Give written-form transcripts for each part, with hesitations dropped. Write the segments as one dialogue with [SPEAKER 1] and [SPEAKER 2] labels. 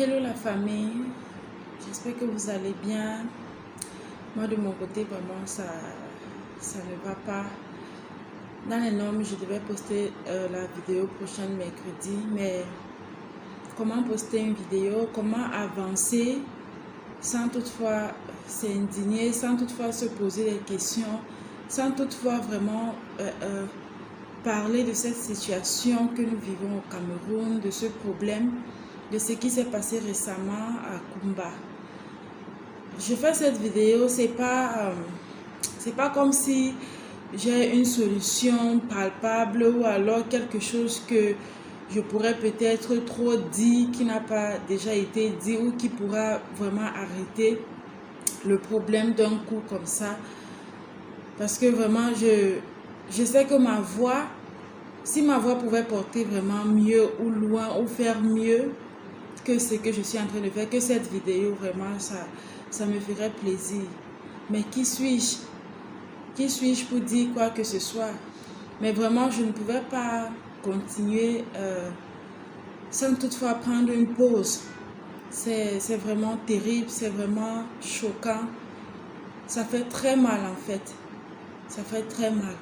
[SPEAKER 1] Hello la famille, j'espère que vous allez bien. Moi de mon côté, vraiment ça ne va pas. Dans les normes, je devais poster la vidéo prochaine mercredi, mais comment poster une vidéo, comment avancer sans toutefois s'indigner, sans toutefois se poser des questions, sans toutefois vraiment parler de cette situation que nous vivons au Cameroun, de ce problème, de ce qui s'est passé récemment à Kumba. Je fais cette vidéo, c'est pas comme si j'ai une solution palpable ou alors quelque chose que je pourrais peut-être trop dire qui n'a pas déjà été dit ou qui pourra vraiment arrêter le problème d'un coup comme ça. Parce que vraiment, je sais que ma voix, si ma voix pouvait porter vraiment mieux ou loin ou faire mieux que ce que je suis en train de faire, que cette vidéo, vraiment, ça me ferait plaisir. Mais qui suis-je? Qui suis-je pour dire quoi que ce soit? Mais vraiment, je ne pouvais pas continuer sans toutefois prendre une pause. C'est vraiment terrible, c'est vraiment choquant. Ça fait très mal en fait. Ça fait très mal.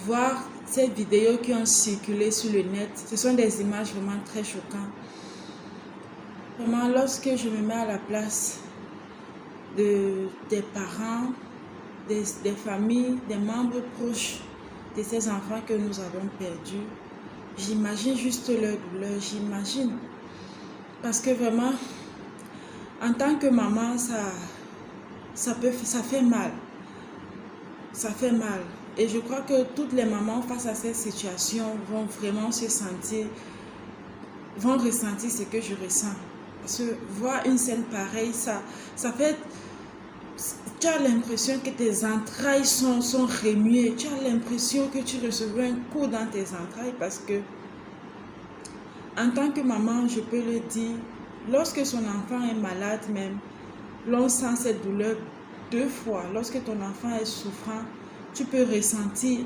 [SPEAKER 1] Voir ces vidéos qui ont circulé sur le net, ce sont des images vraiment très choquantes. Vraiment, lorsque je me mets à la place des parents, des familles, des membres proches de ces enfants que nous avons perdus, j'imagine juste leur douleur, j'imagine. Parce que vraiment, en tant que maman, ça fait mal. Ça fait mal. Et je crois que toutes les mamans face à cette situation vont vraiment vont ressentir ce que je ressens. Parce que voir une scène pareille, ça fait... Tu as l'impression que tes entrailles sont remuées. Tu as l'impression que tu recevais un coup dans tes entrailles parce que, en tant que maman, je peux le dire, lorsque son enfant est malade même, l'on sent cette douleur deux fois. Lorsque ton enfant est souffrant, tu peux ressentir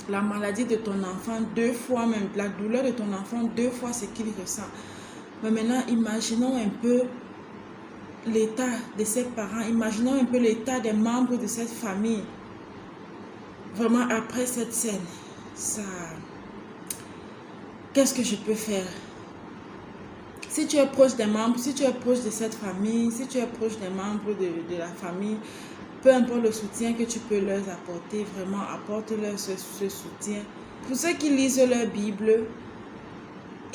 [SPEAKER 1] la maladie de ton enfant deux fois même, la douleur de ton enfant deux fois ce qu'il ressent. Mais maintenant, imaginons un peu l'état de ses parents, imaginons un peu l'état des membres de cette famille. Vraiment, après cette scène, qu'est-ce que je peux faire? Si tu es proche des membres, si tu es proche de cette famille, si tu es proche des membres de la famille, peu importe le soutien que tu peux leur apporter, vraiment apporte-leur ce soutien. Pour ceux qui lisent leur Bible,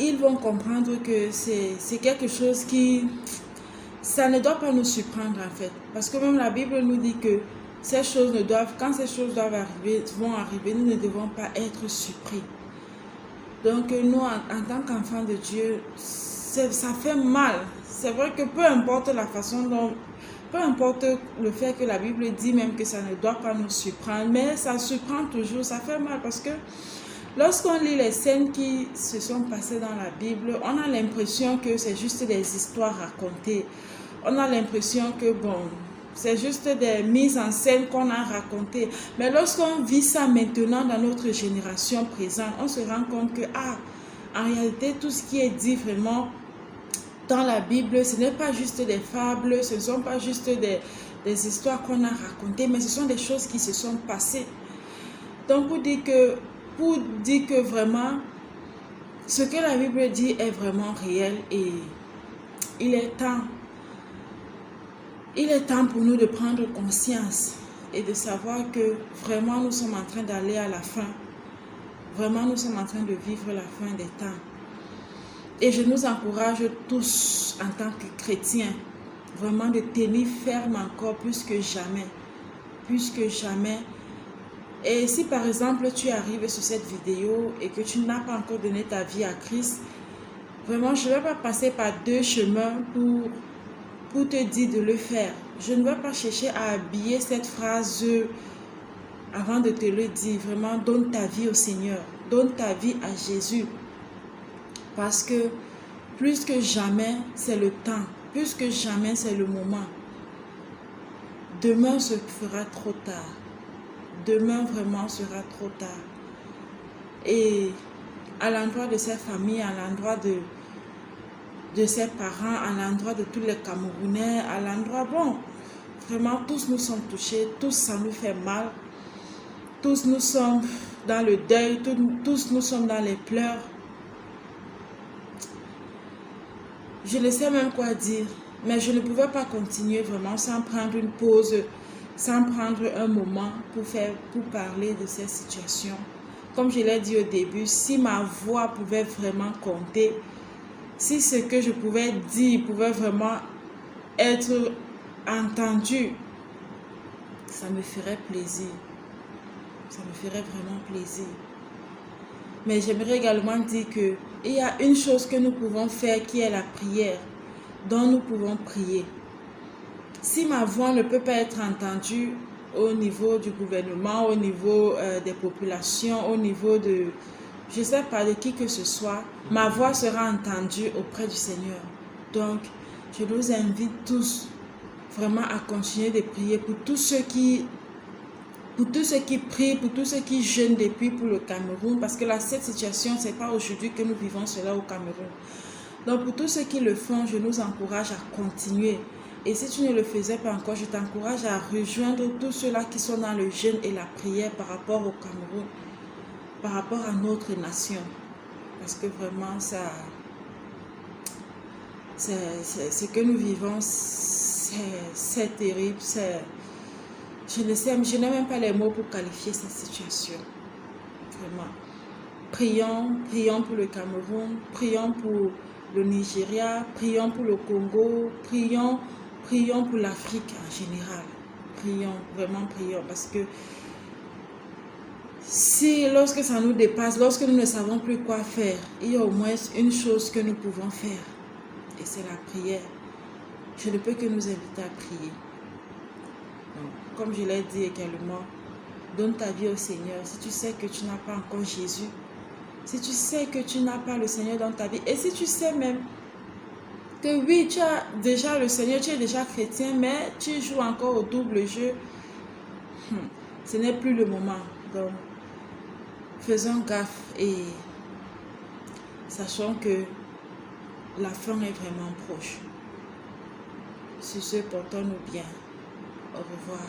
[SPEAKER 1] ils vont comprendre que c'est quelque chose qui... Ça ne doit pas nous surprendre en fait. Parce que même la Bible nous dit que ces choses quand ces choses vont arriver, nous ne devons pas être surpris. Donc nous, en tant qu'enfants de Dieu, ça fait mal. C'est vrai que peu importe la façon dont... Peu importe le fait que la Bible dit même que ça ne doit pas nous surprendre, mais ça surprend toujours, ça fait mal parce que lorsqu'on lit les scènes qui se sont passées dans la Bible, on a l'impression que c'est juste des histoires racontées. On a l'impression que c'est juste des mises en scène qu'on a racontées. Mais lorsqu'on vit ça maintenant dans notre génération présente, on se rend compte que, en réalité, tout ce qui est dit vraiment dans la Bible, ce n'est pas juste des fables, ce ne sont pas juste des histoires qu'on a racontées, mais ce sont des choses qui se sont passées. Donc, pour dire que vraiment, ce que la Bible dit est vraiment réel et il est temps pour nous de prendre conscience et de savoir que vraiment nous sommes en train d'aller à la fin. Vraiment, nous sommes en train de vivre la fin des temps. Et je nous encourage tous en tant que chrétiens, vraiment de tenir ferme encore plus que jamais. Plus que jamais. Et si par exemple tu arrives sur cette vidéo et que tu n'as pas encore donné ta vie à Christ, vraiment je ne vais pas passer par deux chemins pour te dire de le faire. Je ne vais pas chercher à habiller cette phrase avant de te le dire. Vraiment, donne ta vie au Seigneur. Donne ta vie à Jésus. Parce que plus que jamais, c'est le temps. Plus que jamais, c'est le moment. Demain se fera trop tard. Demain vraiment sera trop tard. Et à l'endroit de cette famille, à l'endroit de ses parents, à l'endroit de tous les Camerounais, à l'endroit, bon, vraiment, tous nous sommes touchés, tous ça nous fait mal, tous nous sommes dans le deuil, tous nous sommes dans les pleurs. Je ne sais même quoi dire, mais je ne pouvais pas continuer vraiment sans prendre une pause, sans prendre un moment pour parler de cette situation. Comme je l'ai dit au début, si ma voix pouvait vraiment compter, si ce que je pouvais dire pouvait vraiment être entendu, ça me ferait plaisir. Ça me ferait vraiment plaisir. Mais j'aimerais également dire qu'il y a une chose que nous pouvons faire qui est la prière, dont nous pouvons prier. Si ma voix ne peut pas être entendue au niveau du gouvernement, au niveau des populations, au niveau de, je ne sais pas, de qui que ce soit, ma voix sera entendue auprès du Seigneur. Donc, je vous invite tous vraiment à continuer de prier pour tous ceux qui prient, pour tous ceux qui jeûnent depuis pour le Cameroun, parce que là, cette situation, ce n'est pas aujourd'hui que nous vivons cela au Cameroun. Donc, pour tous ceux qui le font, je nous encourage à continuer. Et si tu ne le faisais pas encore, je t'encourage à rejoindre tous ceux-là qui sont dans le jeûne et la prière par rapport au Cameroun, par rapport à notre nation. Parce que vraiment, ce que nous vivons, c'est terrible, je n'ai même pas les mots pour qualifier cette situation. Vraiment. Prions pour le Cameroun, prions pour le Nigeria, prions pour le Congo, prions pour l'Afrique en général. Prions, vraiment prions, parce que lorsque ça nous dépasse, lorsque nous ne savons plus quoi faire, il y a au moins une chose que nous pouvons faire, et c'est la prière. Je ne peux que nous inviter à prier. Donc, comme je l'ai dit également, donne ta vie au Seigneur. Si tu sais que tu n'as pas encore Jésus, si tu sais que tu n'as pas le Seigneur dans ta vie, et si tu sais même que oui, tu as déjà le Seigneur, tu es déjà chrétien, mais tu joues encore au double jeu, ce n'est plus le moment. Donc, faisons gaffe et sachons que la fin est vraiment proche. Sur ce, portons-nous bien. Au revoir.